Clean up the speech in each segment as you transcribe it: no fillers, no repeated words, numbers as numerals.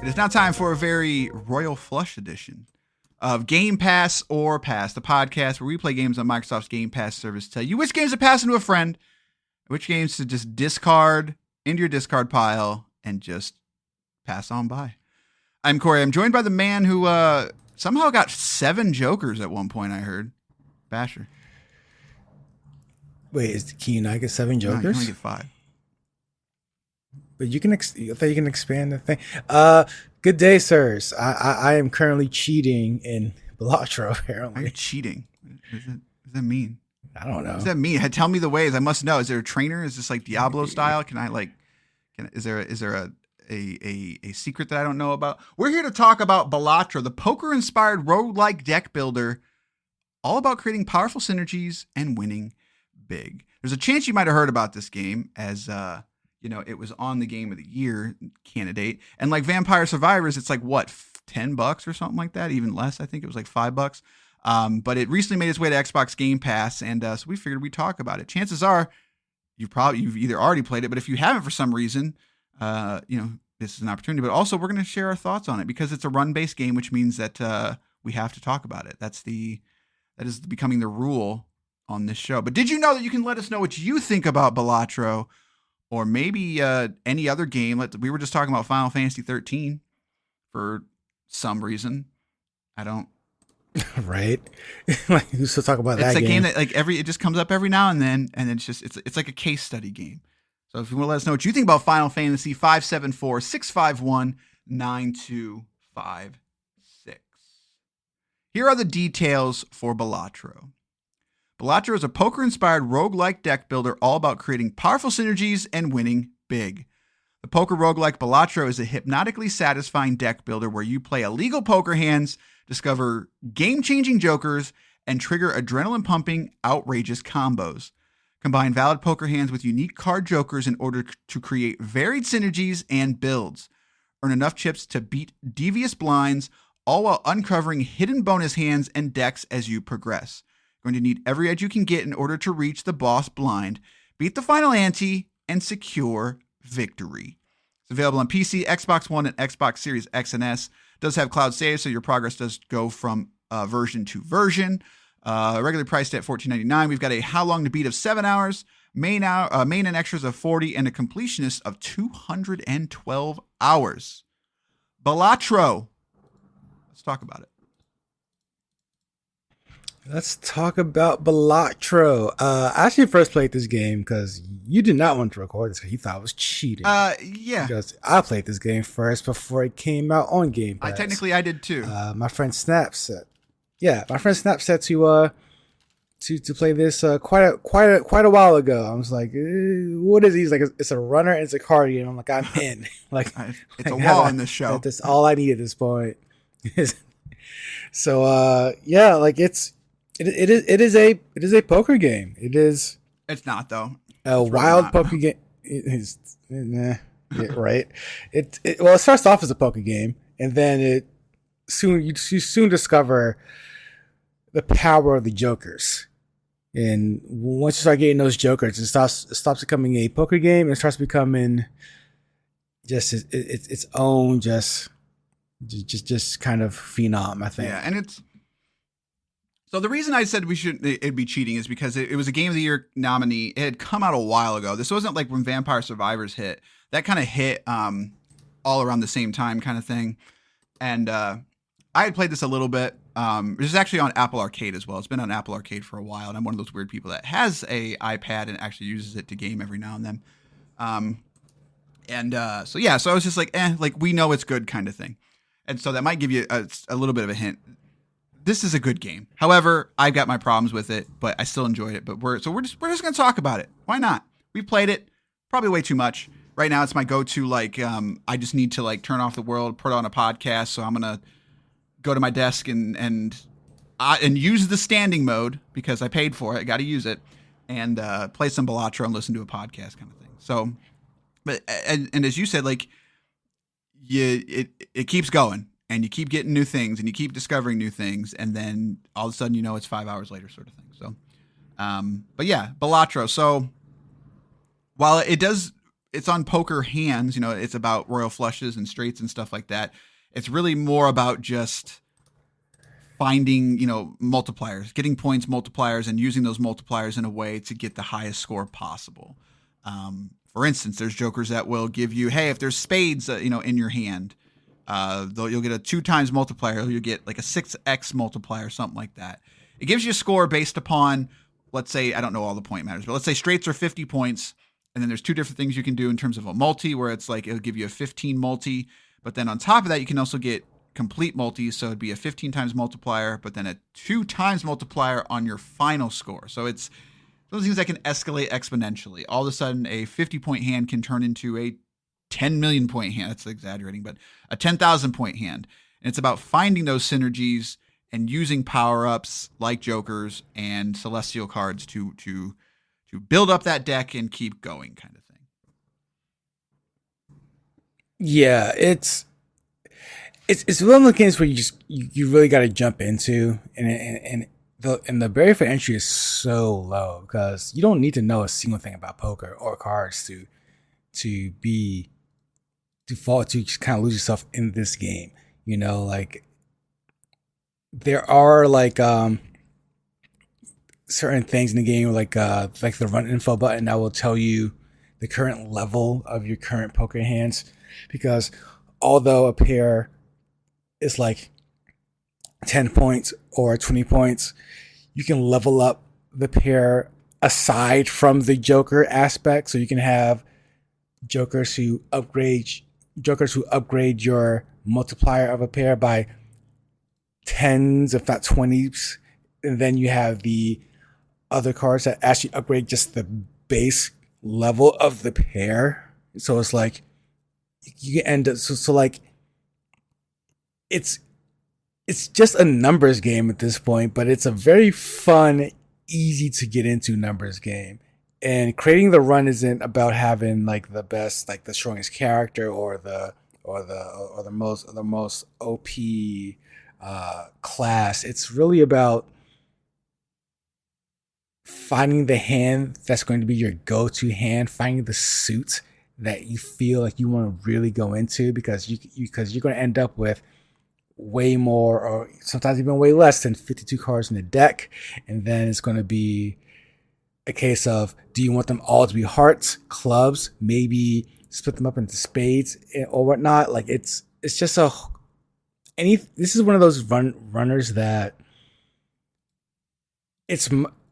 It is now time for a very royal flush edition of Game Pass or Pass, the podcast where we play games on Microsoft's Game Pass service, tell you which games to pass into a friend, which games to just discard into your discard pile and just pass on by. I'm Corey. I'm joined by the man who somehow got 7 Jokers at one point, I heard. Basher. Wait, can you not get 7 Jokers? No, you can only get 5. But you can, I thought you can expand the thing. Good day, sirs. I am currently cheating in Balatro, apparently. Are you cheating? What does that mean? I don't know. What does that mean? Tell me the ways. I must know. Is there a trainer? Is this like Diablo style? Can I is there a secret that I don't know about? We're here to talk about Balatro, the poker-inspired roguelike deck builder, all about creating powerful synergies and winning big. There's a chance you might have heard about this game as it was on the Game of the Year candidate. And like Vampire Survivors, it's like, what, $10 or something like that? Even less, I think it was like $5. But it recently made its way to Xbox Game Pass, and so we figured we'd talk about it. Chances are you've either already played it, but if you haven't for some reason, this is an opportunity. But also, we're going to share our thoughts on it because it's a run-based game, which means that we have to talk about it. That is becoming the rule on this show. But did you know that you can let us know what you think about Balatro? Or maybe any other game. We were just talking about Final Fantasy 13 for some reason. I don't. Right? Like, who's still talk about that game? It's a game that it just comes up every now and then, and it's like a case study game. So if you want to let us know what you think about Final Fantasy, 574-651-9256. Here are the details for Balatro. Balatro is a poker-inspired roguelike deck builder all about creating powerful synergies and winning big. The poker roguelike Balatro is a hypnotically satisfying deck builder where you play illegal poker hands, discover game-changing jokers, and trigger adrenaline-pumping, outrageous combos. Combine valid poker hands with unique card jokers in order to create varied synergies and builds. Earn enough chips to beat devious blinds, all while uncovering hidden bonus hands and decks as you progress. Going to need every edge you can get in order to reach the boss blind, beat the final ante, and secure victory. It's available on PC, Xbox One, and Xbox Series X and S. It does have cloud save, so your progress does go from version to version. Regularly priced at $14.99. We've got a how long to beat of 7 hours, main and extras of 40, and a completionist of 212 hours. Balatro. Let's talk about it. Let's talk about Balatro. I actually first played this game because you did not want to record this because you thought I was cheating. Yeah. Because I played this game first before it came out on Game Pass. I did too. My friend Snap said to play this quite a while ago. I was like, what is he? He's like, it's a runner and it's a card game. I'm like, I'm in. Like, it's a wall in this show. That's all I need at this point. So yeah, like it is a poker game. It is. It's not though. A wild poker game. Right. Well, it starts off as a poker game, and then you soon discover the power of the jokers. And once you start getting those jokers, it stops becoming a poker game and starts becoming just its own just kind of phenom, I think. Yeah, and it's. So the reason I said it'd be cheating is because it was a Game of the Year nominee. It had come out a while ago. This wasn't like when Vampire Survivors hit. That kind of hit all around the same time kind of thing. And I had played this a little bit. This is actually on Apple Arcade as well. It's been on Apple Arcade for a while. And I'm one of those weird people that has a iPad and actually uses it to game every now and then. So I was just like, we know it's good kind of thing. And so that might give you a little bit of a hint. This is a good game. However, I've got my problems with it, but I still enjoyed it. But we're just going to talk about it. Why not? We played it probably way too much. Right now, it's my go-to. I just need to turn off the world, put on a podcast. So I'm gonna go to my desk and and use the standing mode because I paid for it. I got to use it, and play some Balatro and listen to a podcast kind of thing. So, but and as you said, like it keeps going, and you keep getting new things, and you keep discovering new things, and then all of a sudden it's 5 hours later, sort of thing. So, but yeah, Balatro. So while it's on poker hands, it's about royal flushes and straights and stuff like that. It's really more about just finding, multipliers, getting points multipliers, and using those multipliers in a way to get the highest score possible. For instance, there's jokers that will give you, hey, if there's spades, in your hand, you'll get a 2 times multiplier. You'll get like a 6x multiplier, something like that. It gives you a score based upon, let's say, I don't know all the point matters, but let's say straights are 50 points. And then there's 2 different things you can do in terms of a multi, where it's like, it'll give you a 15 multi. But then on top of that, you can also get complete multis. So it'd be a 15 times multiplier, but then a 2 times multiplier on your final score. So it's those things that can escalate exponentially. All of a sudden, a 50-point hand can turn into a 10 million point hand. That's exaggerating, but a 10,000 point hand. And it's about finding those synergies and using power-ups like jokers and celestial cards to build up that deck and keep going, kind of thing. Yeah, it's one of the games where you really got to jump into, and the barrier for entry is so low because you don't need to know a single thing about poker or cards to fall to just kind of lose yourself in this game. Like there are like certain things in the game, like the run info button that will tell you the current level of your current poker hands, because although a pair is like 10 points or 20 points, you can level up the pair aside from the joker aspect. So you can have jokers who upgrade your multiplier of a pair by 10s, if not 20s. And then you have the other cards that actually upgrade just the base level of the pair. So it's like you end up so like it's just a numbers game at this point, but it's a very fun, easy to get into numbers game. And creating the run isn't about having like the best, like the strongest character or the most OP class. It's really about finding the hand that's going to be your go-to hand, finding the suit that you feel like you want to really go into, because you're going to end up with way more, or sometimes even way less than 52 cards in the deck. And then it's going to be a case of, do you want them all to be hearts, clubs, maybe split them up into spades or whatnot? Like it's just this is one of those runners that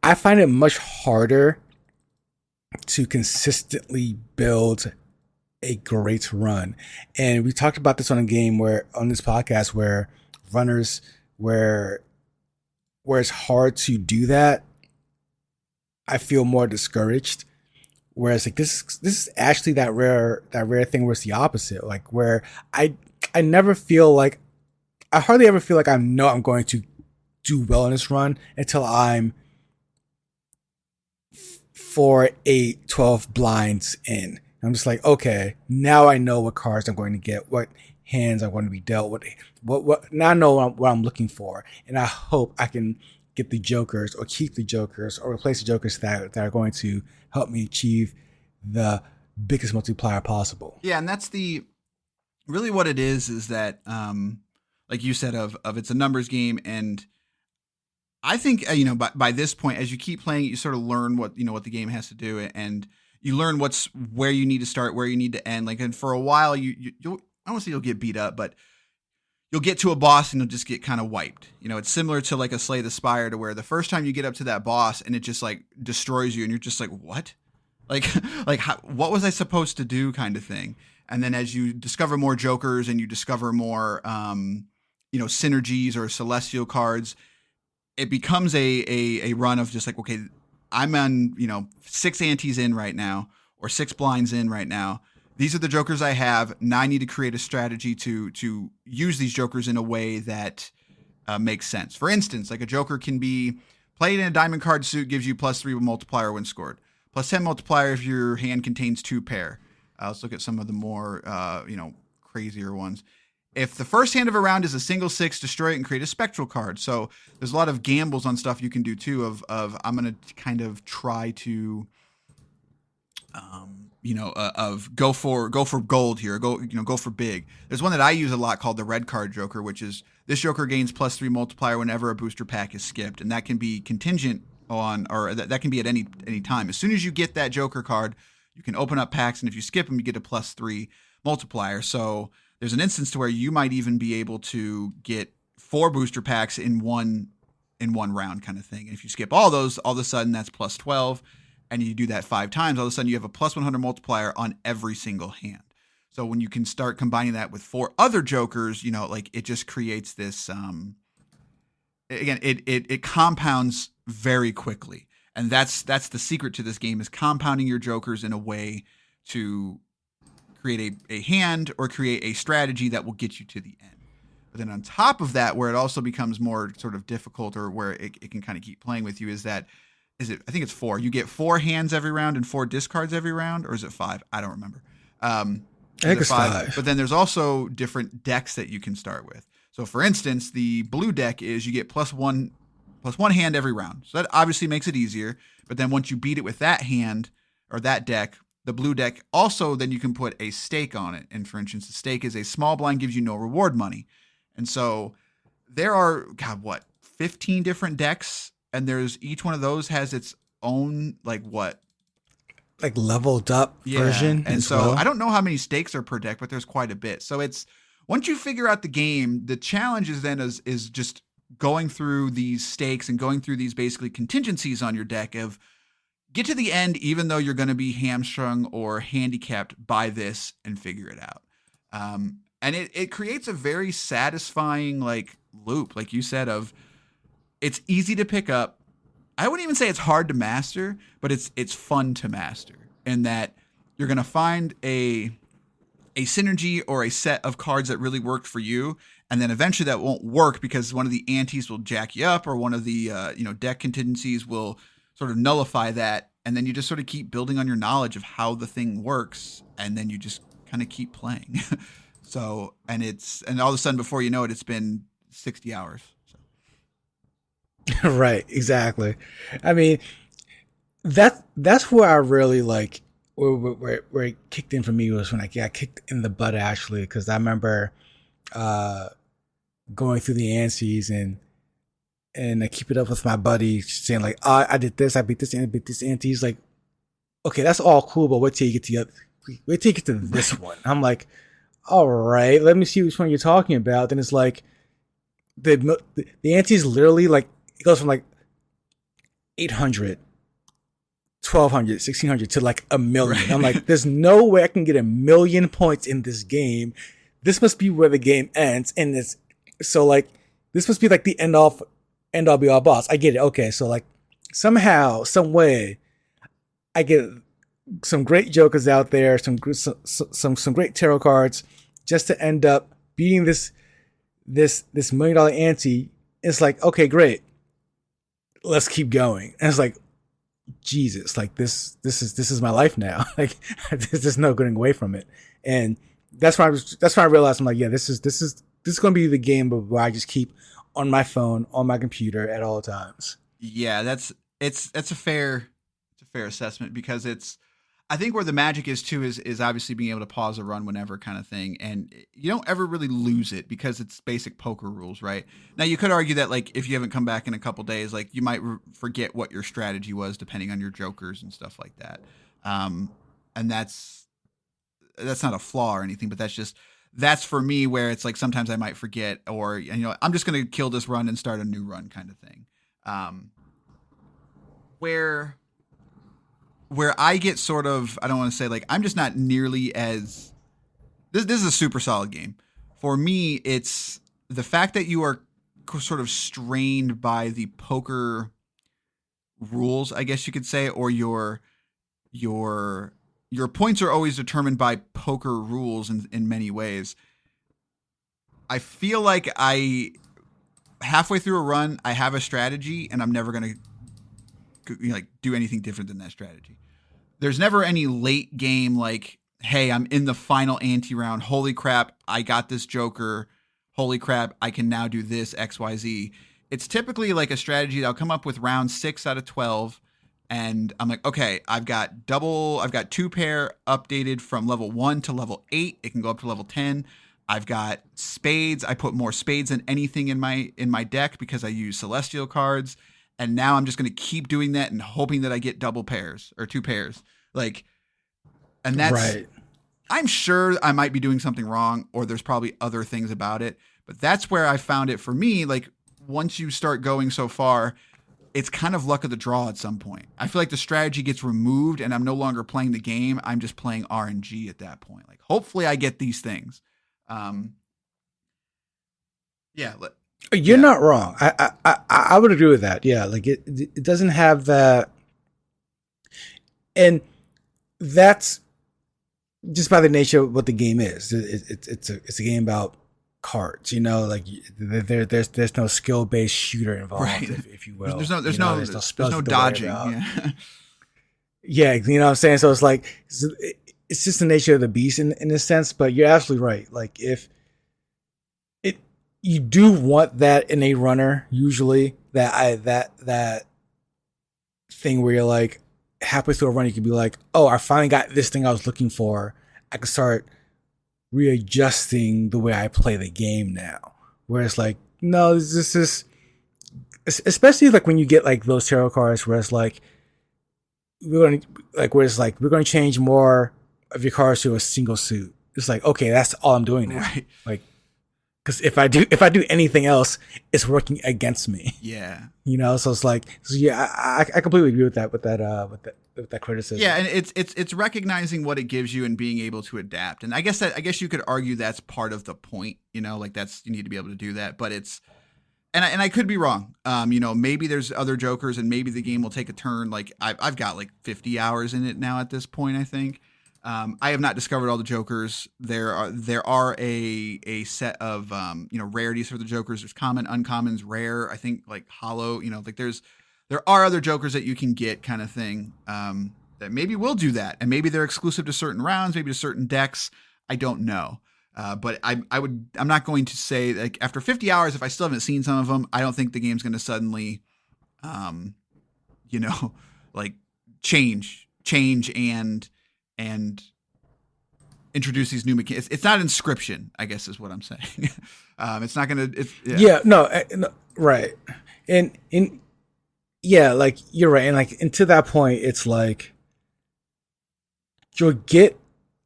I find it much harder to consistently build a great run. And we talked about this on this podcast where runners where it's hard to do that, I feel more discouraged. Whereas like this is actually that rare thing where it's the opposite. Like where I never feel like, I hardly ever feel like I'm going to do well in this run until I'm 4, 8, 12 blinds in. I'm just like, okay, now I know what cards I'm going to get, what hands I'm going to be dealt with, what now I know what I'm looking for, and I hope I can get the jokers or keep the jokers or replace the jokers that are going to help me achieve the biggest multiplier possible. Yeah, and that's really what it is that like you said of it's a numbers game, and I think by this point, as you keep playing it, you sort of learn what the game has to do, and you learn where you need to start, where you need to end. Like, and for a while, you'll I don't want to say you'll get beat up, but you'll get to a boss and you'll just get kind of wiped. It's similar to like a Slay the Spire, to where the first time you get up to that boss and it just like destroys you, and you're just like, what? Like what was I supposed to do, kind of thing. And then as you discover more jokers and you discover more, synergies or celestial cards, it becomes a run of just like, okay, I'm on, 6 antes in right now, or 6 blinds in right now. These are the jokers I have. Now I need to create a strategy to use these jokers in a way that makes sense. For instance, like a joker can be played in a diamond card suit, gives you +3 multiplier when scored, +10 multiplier if your hand contains 2 pair. Let's look at some of the more crazier ones. If the first hand of a round is a single 6, destroy it and create a spectral card. So there's a lot of gambles on stuff you can do too. Of I'm gonna kind of try to, of go for gold here, go for big. There's one that I use a lot called the red card joker, which is this joker gains +3 multiplier whenever a booster pack is skipped, and that can be contingent on, or that can be at any time. As soon as you get that joker card, you can open up packs, and if you skip them, you get a +3 multiplier. So there's an instance to where you might even be able to get 4 booster packs in one round kind of thing. And if you skip all those, all of a sudden that's +12, and you do that 5 times, all of a sudden you have a +100 multiplier on every single hand. So when you can start combining that with 4 other jokers, it just creates this, again, it compounds very quickly. And that's the secret to this game, is compounding your jokers in a way to create a hand or create a strategy that will get you to the end. But then on top of that, where it also becomes more sort of difficult, or where it can kind of keep playing with you, I think it's 4. You get 4 hands every round and 4 discards every round, or is it 5? I don't remember. I think it's 5. But then there's also different decks that you can start with. So for instance, the blue deck is you get +1 hand every round. So that obviously makes it easier. But then once you beat it with that hand or that deck, the blue deck also, then you can put a stake on it. And for instance, the stake is a small blind, gives you no reward money. And so there are, 15 different decks, and each one of those has its own, leveled up version. And so I don't know how many stakes are per deck, but there's quite a bit. So it's, once you figure out the game, the challenge is just going through these stakes and going through these basically contingencies on your deck of get to the end, even though you're going to be hamstrung or handicapped by this, and figure it out. And it creates a very satisfying loop, like you said, of it's easy to pick up. I wouldn't even say it's hard to master, but it's fun to master, in that you're going to find a synergy or a set of cards that really worked for you. And then eventually that won't work because one of the antes will jack you up, or one of the deck contingencies will sort of nullify that. And then you just sort of keep building on your knowledge of how the thing works. And then you just kind of keep playing. So, and all of a sudden before you know it, it's been 60 hours. So. Right. Exactly. I mean, that's where I really where it kicked in for me, was when I got kicked in the butt, actually. Cause I remember, going through the antes and I keep it up with my buddy, saying I did this, I beat this ante. He's like, okay, that's all cool, but wait till you get to this one. I'm like, all right, let me see which one you're talking about. Then it's like the ante is literally it goes from 800, 1200, 1600 to a million. Right. I'm like, there's no way I can get 1 million points in this game. This must be where the game ends. And this must be the end all be all boss. I get it. Okay. So somehow, some way, I get some great jokers out there, some great tarot cards, just to end up beating this $1 million ante. It's okay, great. Let's keep going. And it's Jesus, this is my life now. There's no getting away from it. And that's when I realized, I'm like, yeah, this is going to be the game where I just keep on my phone, on my computer at all times. Yeah, that's a fair assessment, because I think where the magic is too is obviously being able to pause a run whenever, kind of thing. And you don't ever really lose it because it's basic poker rules, right? Now you could argue that if you haven't come back in a couple days, you might forget what your strategy was depending on your jokers and stuff like that. And that's not a flaw or anything, but that's for me where it's sometimes I might forget, or, I'm just going to kill this run and start a new run, kind of thing. Where I get sort of, I don't want to say I'm just not nearly as, this is a super solid game. For me, it's the fact that you are sort of strained by the poker rules, I guess you could say, or your points are always determined by poker rules in many ways. I feel like I halfway through a run, I have a strategy, and I'm never gonna like do anything different than that strategy. There's never any late game like, hey, I'm in the final ante round. Holy crap, I got this Joker. Holy crap, I can now do this XYZ. It's typically like a strategy that I'll come up with round 6 out of 12. And I'm like, okay, I've got 2 pair updated from level 1 to level 8. It can go up to level 10. I've got spades. I put more spades than anything in my deck because I use celestial cards. And now I'm just going to keep doing that and hoping that I get double pairs or 2 pairs. Like, and that's, right. I'm sure I might be doing something wrong, or there's probably other things about it, but that's where I found it for me. Like, once you start going so far, it's kind of luck of the draw at some point. I feel like the strategy gets removed and I'm no longer playing the game. I'm just playing RNG at that point. Like, hopefully I get these things. Yeah. You're not wrong. I would agree with that. Yeah. Like it doesn't have that. And that's just by the nature of what the game is. It's a game about cards, you know, like there's no skill based shooter involved, right. if you will. There's no dodging. Yeah. Yeah, you know what I'm saying? So it's like it's just the nature of the beast in a sense, but you're absolutely right. Like if you do want that in a runner, usually that thing where you're like halfway through a run, you can be like, oh, I finally got this thing I was looking for. I can start readjusting the way I play the game now. Where it's like, no, this is, especially like when you get like those tarot cards where it's like, we're going to change more of your cards to a single suit. It's like, okay, that's all I'm doing now. Right. Like, because if I do anything else, it's working against me. Yeah. You know, so it's like, I completely agree with that criticism. Yeah, and it's recognizing what it gives you and being able to adapt. And I guess you could argue that's part of the point. You know, like you need to be able to do that. But it's, and I could be wrong. You know, maybe there's other Jokers, and maybe the game will take a turn. Like I've got like 50 hours in it now at this point, I think. I have not discovered all the Jokers. There are a set of rarities for the Jokers. There's common, uncommons, rare. I think like hollow. You know, like there are other Jokers that you can get, kind of thing. That maybe will do that, and maybe they're exclusive to certain rounds, maybe to certain decks. I don't know. But I'm not going to say, like, after 50 hours, if I still haven't seen some of them, I don't think the game's going to suddenly, like change and introduce these new mechanics. It's not Inscription, I guess is what I'm saying. It's not going to, no, right. And yeah, like you're right. And to that point, it's like, you'll get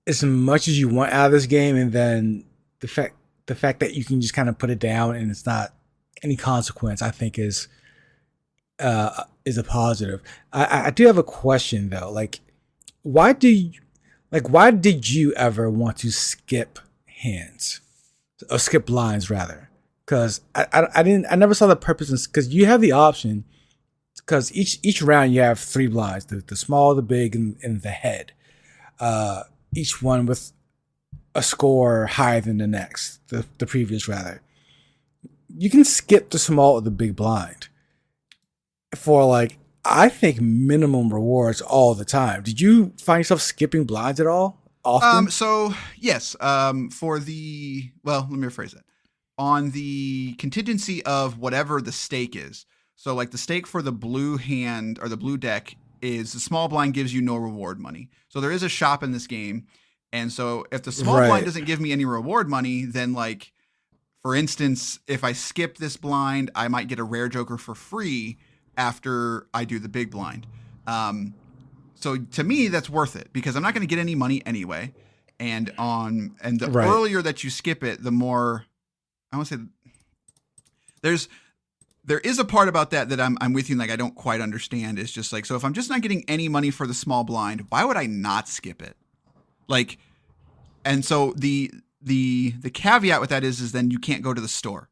as much as you want out of this game, and then the fact that you can just kind of put it down and it's not any consequence, I think is a positive. I do have a question though. Like, why did you ever want to skip hands or skip lines rather? Because I never saw the purpose, because you have the option, because each round you have 3 blinds, the small, the big, and the head. Each one with a score higher than the next, the previous rather. You can skip the small or the big blind for, like, I think minimum rewards all the time. Did you find yourself skipping blinds at all often? So yes, let me rephrase that. On the contingency of whatever the stake is. So like the stake for the blue hand or the blue deck is the small blind gives you no reward money. So there is a shop in this game. And so if the small blind doesn't give me any reward money, then, like, for instance, if I skip this blind, I might get a rare Joker for free after I do the big blind. So to me, that's worth it, because I'm not going to get any money anyway. And the earlier that you skip it, the more, I want to say, there is a part about that I'm with you, like, I don't quite understand. It's just like, so if I'm just not getting any money for the small blind, why would I not skip it? Like, and so the caveat with that is then you can't go to the store.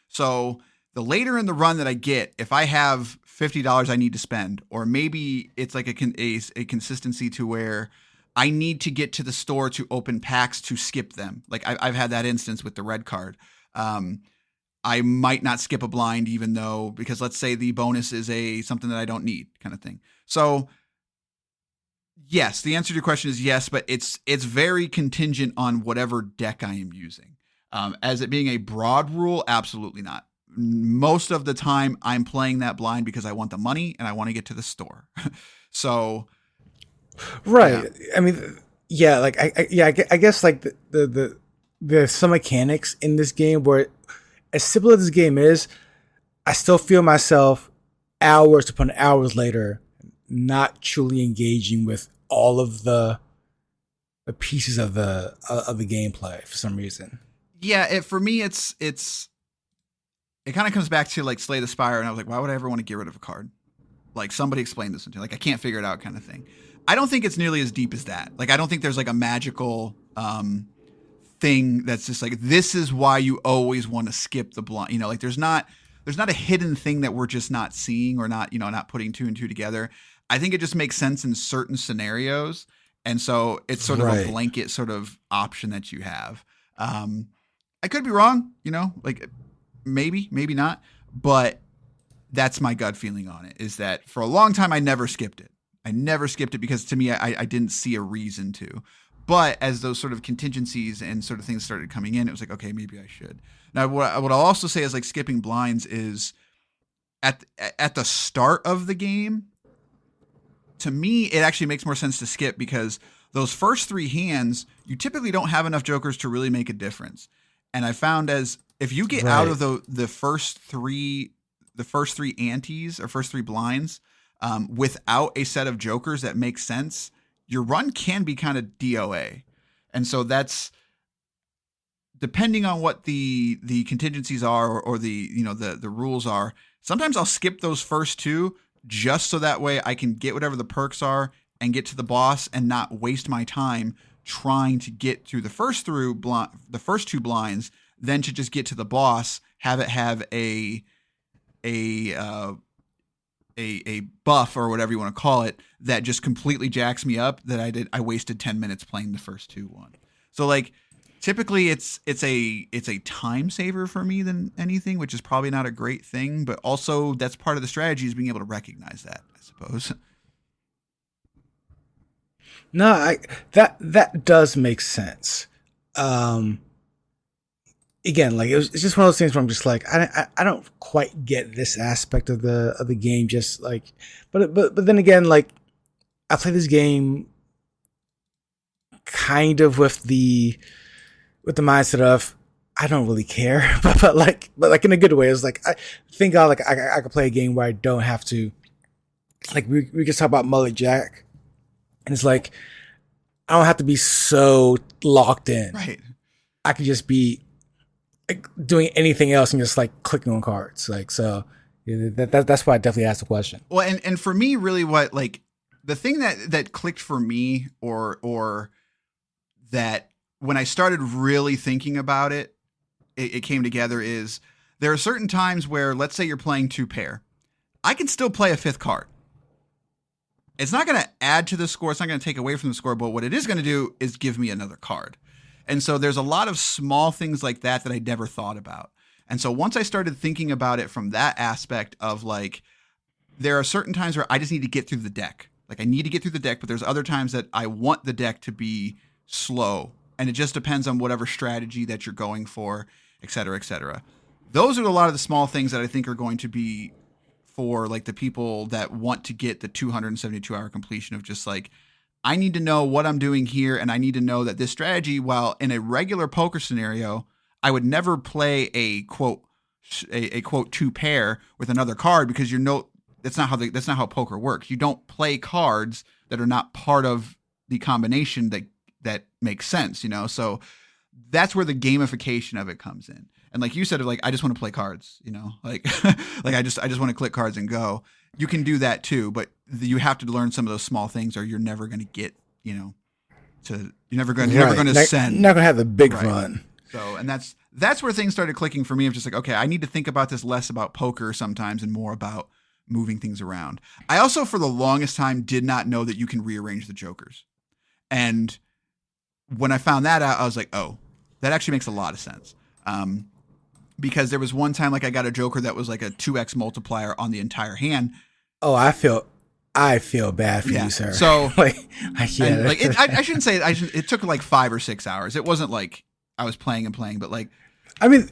So the later in the run that I get, if I have $50 I need to spend, or maybe it's like a consistency to where I need to get to the store to open packs to skip them. Like I've had that instance with the red card. I might not skip a blind even though, because let's say the bonus is something that I don't need kind of thing. So yes, the answer to your question is yes, but it's very contingent on whatever deck I am using. As it being a broad rule, absolutely not. Most of the time I'm playing that blind because I want the money and I want to get to the store. So right. Yeah. I mean, yeah, like I guess like there's some mechanics in this game where, as simple as this game is, I still feel myself hours upon hours later not truly engaging with all of the pieces of the gameplay for some reason. Yeah, for me it kind of comes back to like Slay the Spire, and I was like, why would I ever want to get rid of a card? Like, somebody explain this to me. Like, I can't figure it out kind of thing. I don't think it's nearly as deep as that. Like, I don't think there's like a magical thing that's just like, this is why you always want to skip the blind. You know, like there's not a hidden thing that we're just not seeing or not, not putting two and two together. I think it just makes sense in certain scenarios. And so it's sort of a blanket sort of option that you have. I could be wrong, like maybe not, but that's my gut feeling on it, is that for a long time, I never skipped it. Because to me, I didn't see a reason to. But as those sort of contingencies and sort of things started coming in, it was like, okay, maybe I should. Now, what I'll also say is like skipping blinds is at the start of the game, to me, it actually makes more sense to skip, because those first three hands, you typically don't have enough jokers to really make a difference. And I found if you get out of the first three antes or first three blinds without a set of jokers that make sense, your run can be kind of DOA. And so that's depending on what the contingencies are or the rules are. Sometimes I'll skip those first two just so that way I can get whatever the perks are and get to the boss and not waste my time trying to get through the first two blinds, then to just get to the boss, have it have a buff or whatever you want to call it that just completely jacks me up, that I wasted 10 minutes playing the first two one. So like typically it's a time saver for me than anything, which is probably not a great thing, but also that's part of the strategy, is being able to recognize that, I suppose. No, that does make sense. Again, like it's just one of those things where I'm just like, I don't quite get this aspect of the game. Just like, but then again, like I play this game kind of with the mindset of I don't really care, but like in a good way. It's like I think I could play a game where I don't have to. Like we just talk about Mullet Jack, and it's like I don't have to be so locked in. Right. I could just be like doing anything else and just like clicking on cards. Like, so yeah, that's why I definitely asked the question. Well, and for me, really what, like the thing that clicked for me or that when I started really thinking about it, it came together, is there are certain times where, let's say you're playing two pair, I can still play a fifth card. It's not going to add to the score. It's not going to take away from the score. But what it is going to do is give me another card. And so there's a lot of small things like that I never thought about. And so once I started thinking about it from that aspect of like, there are certain times where I just need to get through the deck. Like I need to get through the deck, but there's other times that I want the deck to be slow. And it just depends on whatever strategy that you're going for, et cetera, et cetera. Those are a lot of the small things that I think are going to be for like the people that want to get the 272-hour completion of just like, I need to know what I'm doing here, and I need to know that this strategy, while in a regular poker scenario, I would never play a quote two pair with another card, because that's not how poker works. You don't play cards that are not part of the combination that makes sense, So that's where the gamification of it comes in. And like you said, like I just want to play cards, like like I just want to click cards and go. You can do that too, but you have to learn some of those small things, or you're never going to get, you're never going to send. Not going to have the big run. So, and that's where things started clicking for me. Of just like, okay, I need to think about this less about poker sometimes and more about moving things around. I also, for the longest time, did not know that you can rearrange the jokers. And when I found that out, I was like, oh, that actually makes a lot of sense. because there was one time like I got a Joker that was like a 2x multiplier on the entire hand. Oh, I feel bad for you, sir. So like, I can't. And, like I shouldn't say it. It took like 5 or 6 hours. It wasn't like I was playing, but like, I mean,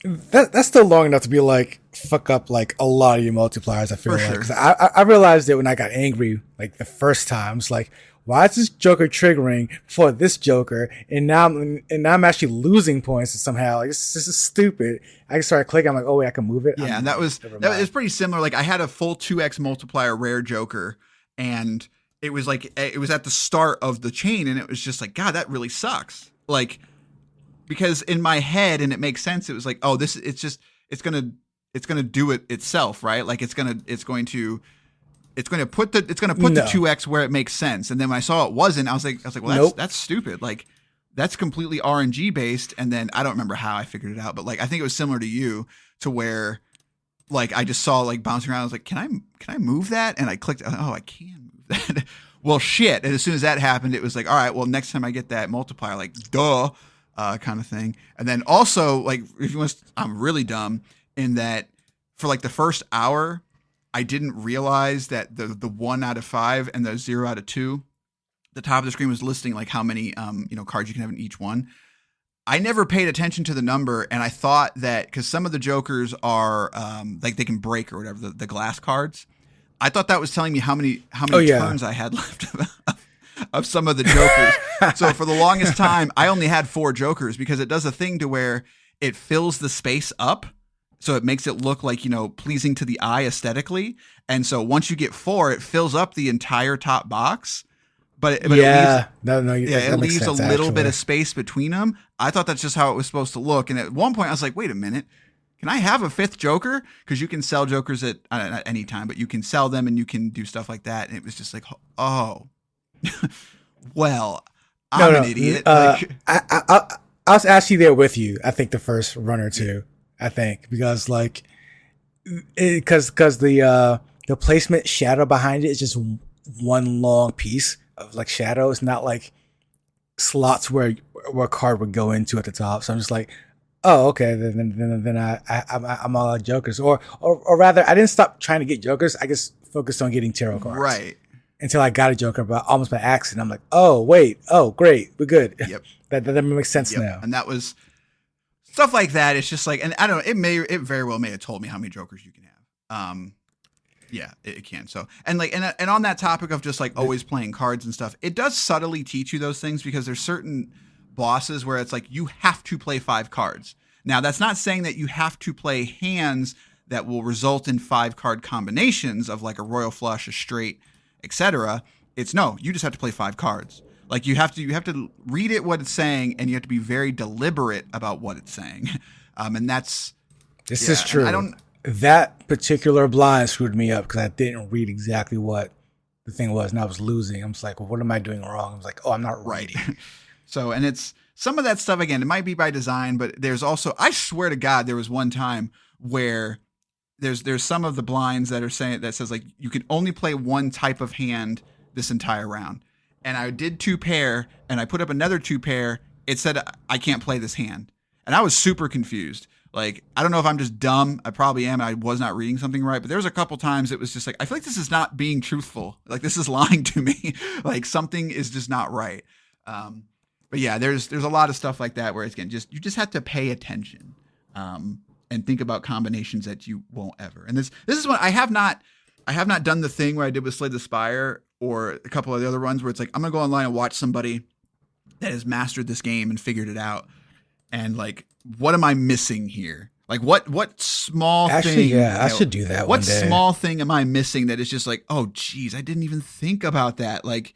that's still long enough to be like fuck up like a lot of your multipliers. I feel like sure. 'Cause I realized it when I got angry like the first time. It's like, why is this Joker triggering for this Joker, and now I'm actually losing points somehow? Like, this is stupid. I started clicking. I'm like, oh wait, I can move it. Yeah, and that was pretty similar. Like I had a full 2x multiplier rare Joker, and it was at the start of the chain, and it was just like, God, that really sucks. Like, because in my head, and it makes sense. It was like, oh, it's gonna do it itself, right? Like it's gonna put the 2x where it makes sense. And then when I saw it wasn't, I was like, well, that's stupid. Like that's completely RNG based. And then I don't remember how I figured it out, but like I think it was similar to you, to where like I just saw like bouncing around. I was like, can I move that? And I clicked. Oh, I can move that. Well, shit. And as soon as that happened, it was like, all right, well, next time I get that multiplier, like duh, kind of thing. And then also like if you want, I'm really dumb in that for like the first hour, I didn't realize that the 1 out of 5 and the 0 out of 2, the top of the screen was listing like how many cards you can have in each one. I never paid attention to the number, and I thought that because some of the Jokers are like they can break or whatever, the glass cards. I thought that was telling me how many turns I had left of some of the Jokers. So for the longest time, I only had 4 Jokers because it does a thing to where it fills the space up. So it makes it look like, pleasing to the eye aesthetically. And so once you get 4, it fills up the entire top box. But it leaves a little bit of space between them. I thought that's just how it was supposed to look. And at one point I was like, wait a minute, can I have a 5th Joker? Because you can sell Jokers at any time, but you can sell them and you can do stuff like that. And it was just like, oh, well, I'm an idiot. I was actually there with you. I think the first run or two. I think because like, because the placement shadow behind it is just one long piece of like shadow. It's not like slots where a card would go into at the top. So I'm just like, oh, okay. Then I'm all out of Jokers, or rather, I didn't stop trying to get Jokers. I just focused on getting tarot cards, right? Until I got a Joker, but almost by accident. I'm like, oh wait, oh great, we're good. Yep, that makes sense now. And that was. Stuff like that. It's just like, and I don't know, it very well may have told me how many Jokers you can have. Yeah, it can. So, and like, and on that topic of just like always playing cards and stuff, it does subtly teach you those things because there's certain bosses where it's like, you have to play 5 cards. Now that's not saying that you have to play hands that will result in 5 card combinations of like a royal flush, a straight, etc. It's no, you just have to play 5 cards. Like you have to read it what it's saying, and you have to be very deliberate about what it's saying, and this is true. That particular blind screwed me up because I didn't read exactly what the thing was, and I was losing. I was like, well, what am I doing wrong? I was like, oh, I'm not reading. Right. So, and it's some of that stuff again. It might be by design, but there's also, I swear to God, there was one time where there's some of the blinds that are saying that says like you can only play one type of hand this entire round. And I did 2 pair, and I put up another 2 pair. It said I can't play this hand, and I was super confused. Like I don't know if I'm just dumb. I probably am. I was not reading something right, but there was a couple times it was just like I feel like this is not being truthful. Like this is lying to me. Like something is just not right. But yeah, there's a lot of stuff like that where it's again you just have to pay attention and think about combinations that you won't ever. And this is what I have not done the thing where I did with Slay the Spire or a couple of the other ones where it's like, I'm going to go online and watch somebody that has mastered this game and figured it out. And like, what am I missing here? Like what small thing? Yeah, I should do that. What small thing am I missing that is just like, oh geez, I didn't even think about that. Like,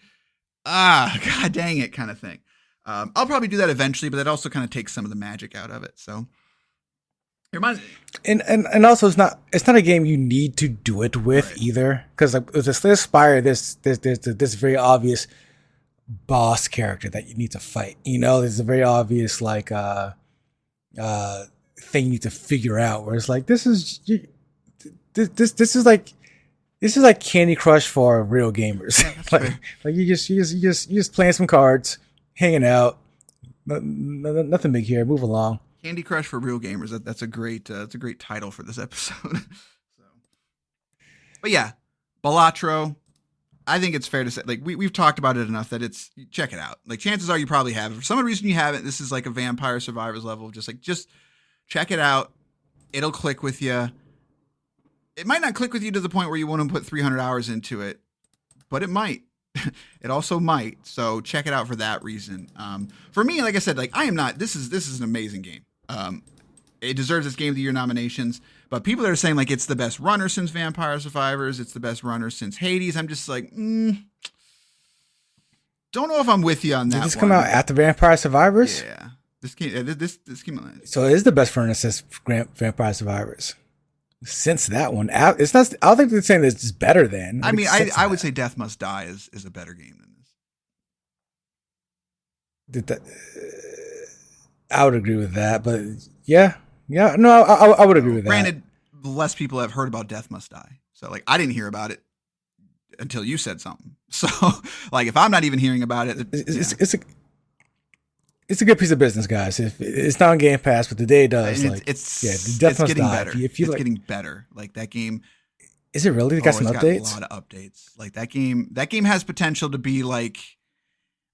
God dang it kind of thing. I'll probably do that eventually, but that also kind of takes some of the magic out of it. So. And also it's not a game you need to do it with either, because like with the Slay the Spire, there's this very obvious boss character that you need to fight. There's a very obvious like thing you need to figure out. Where it's like this is like Candy Crush for real gamers. Yeah, like you just playing some cards, hanging out, nothing big here. Move along. Candy Crush for real gamers. That's a great title for this episode. So, but yeah, Balatro. I think it's fair to say, like we've talked about it enough that check it out. Like chances are you probably have. For some reason you haven't. This is like a Vampire Survivors level. Just check it out. It'll click with you. It might not click with you to the point where you want to put 300 hours into it, but it might. It also might. So check it out for that reason. For me, like I said, like I am not. This is an amazing game. It deserves its Game of the Year nominations. But people that are saying like it's the best runner since Vampire Survivors, it's the best runner since Hades, I'm just like, don't know if I'm with you on that. Did this come out after Vampire Survivors? Yeah, this came out. So it is the best runner since Vampire Survivors. Since that one, it's not. I don't think they're saying it's better than. I mean, I would say Death Must Die is a better game than this. I would agree with that, but yeah, no, I would agree with that. Granted, less people have heard about Death Must Die, so like I didn't hear about it until you said something. So like if I'm not even hearing about it, it's a good piece of business, guys. If it's not on Game Pass, but the day it does, it's Death Must getting Die. better. It's getting better. Like that game. Is it really? They got some updates. Got a lot of updates. Like that game has potential to be like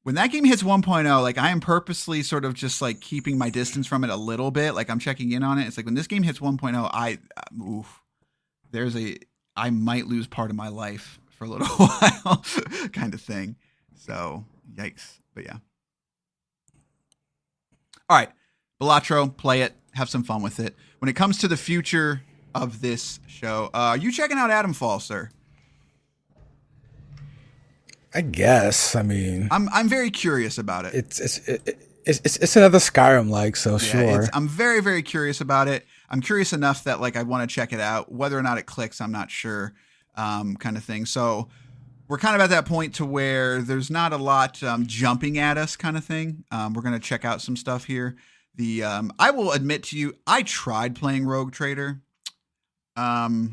when that game hits 1.0. Like I am purposely sort of just like keeping my distance from it a little bit. Like I'm checking in on it. It's like when this game hits 1.0, I might lose part of my life for a little while, kind of thing. So yikes. But yeah. All right, Balatro, play it, have some fun with it. When it comes to the future of this show, are you checking out Adam Fall, sir? I guess. I mean, I'm very curious about it. It's another Skyrim like, so yeah, sure. I'm very, very curious about it. I'm curious enough that like I want to check it out. Whether or not it clicks, I'm not sure, kind of thing. So we're kind of at that point to where there's not a lot jumping at us kind of thing. We're going to check out some stuff here. I will admit to you, I tried playing Rogue Trader. Yeah,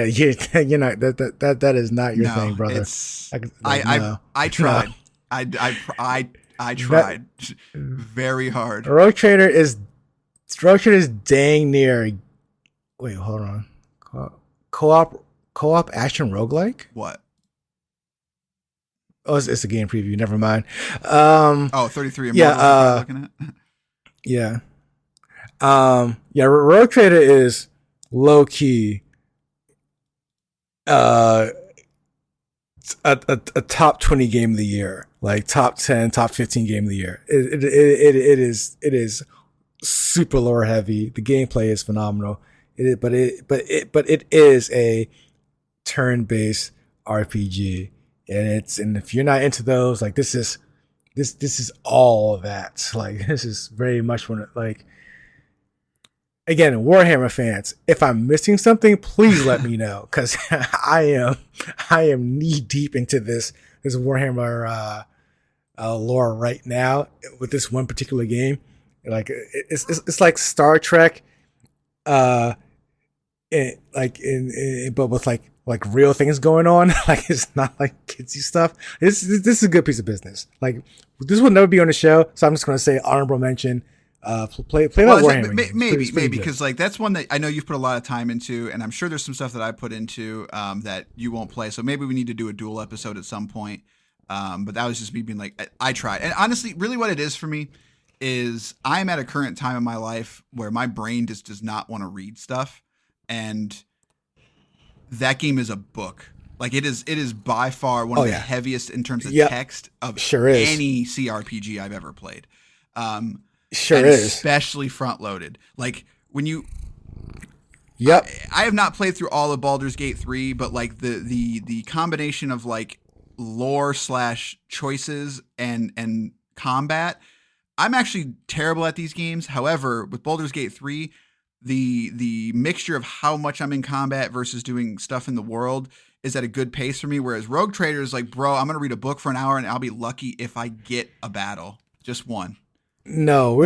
you know that is not your thing, brother. I tried. No. I tried very hard. Rogue Trader is dang near. Wait, hold on. Co-op action roguelike? What? Oh, it's a game preview. Never mind. 33 yeah, looking at. Yeah. Rogue Trader is low key a top 20 game of the year, like top 10, top 15 game of the year. It is super lore heavy. The gameplay is phenomenal. But it is a turn-based RPG, and if you're not into those, like this is all of that. Like this is very much one like. Again, Warhammer fans, if I'm missing something, please let me know, because I am knee deep into this Warhammer lore right now with this one particular game. Like it's like Star Trek, but with like real things going on. Like it's not like kidsy stuff. This is a good piece of business. Like this will never be on the show, so I'm just going to say honorable mention. Play that Warhammer. Maybe because like that's one that I know you've put a lot of time into, and I'm sure there's some stuff that I put into that you won't play. So maybe we need to do a dual episode at some point. But that was just me being like, I tried. And honestly, really what it is for me is I'm at a current time in my life where my brain just does not want to read stuff, and that game is a book. Like it is by far one of the heaviest in terms of text of any CRPG I've ever played. Especially front loaded. Like when you, I have not played through all of Baldur's Gate 3, but like the combination of like lore / choices and combat, I'm actually terrible at these games. However, with Baldur's Gate 3, the mixture of how much I'm in combat versus doing stuff in the world is at a good pace for me. Whereas Rogue Trader is like, bro, I'm going to read a book for an hour and I'll be lucky if I get a battle. Just one. No,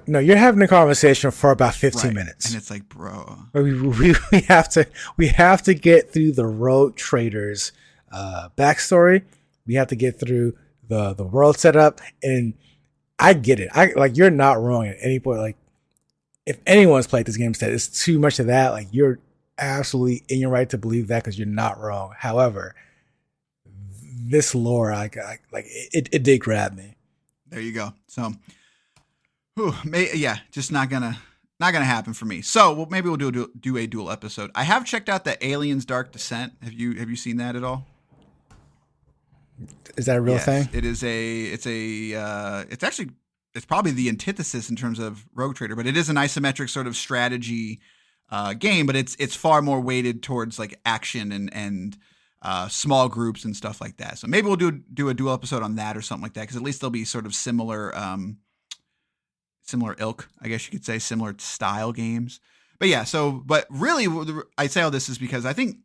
no. You're having a conversation for about 15 minutes, and it's like, bro, we have to get through the Rogue Trader's backstory. We have to get through the world setup, and I get it. I like you're not wrong at any point. Like if anyone's played this game said it's too much of that, like you're absolutely in your right to believe that because you're not wrong. However, this lore, it did grab me. There you go. So, just not gonna happen for me. So, maybe we'll do a dual episode. I have checked out the Aliens Dark Descent. Have you seen that at all? Is that a real thing? It is it's probably the antithesis in terms of Rogue Trader, but it is an isometric sort of strategy game, but it's far more weighted towards like action and small groups and stuff like that. So maybe we'll do a dual episode on that or something like that, because at least they'll be sort of similar ilk, I guess you could say, similar style games. But yeah, but really I say all this is because I think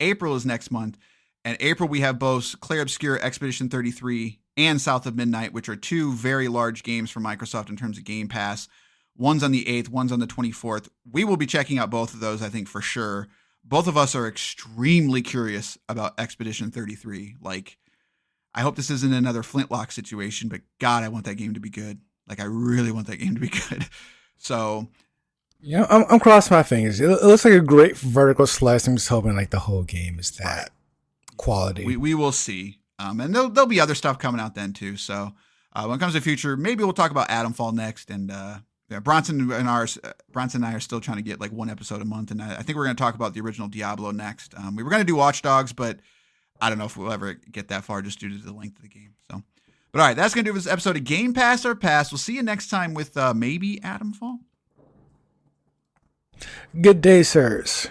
April is next month. And April, we have both Clair Obscur Expedition 33 and South of Midnight, which are two very large games for Microsoft in terms of Game Pass. One's on the 8th, one's on the 24th. We will be checking out both of those, I think, for sure. Both of us are extremely curious about Expedition 33. Like, I hope this isn't another Flintlock situation, but God, I want that game to be good. Like, I really want that game to be good. So... yeah, I'm crossing my fingers. It looks like a great vertical slice. I'm just hoping like the whole game is that quality. We will see. And there'll be other stuff coming out then too. So when it comes to the future, maybe we'll talk about Atomfall next. And Bronson and I are still trying to get like one episode a month. And I think we're going to talk about the original Diablo next. We were going to do Watch Dogs, but I don't know if we'll ever get that far just due to the length of the game. So, but all right, that's going to do this episode of Game Pass or Pass. We'll see you next time with maybe Atomfall. Good day, sirs.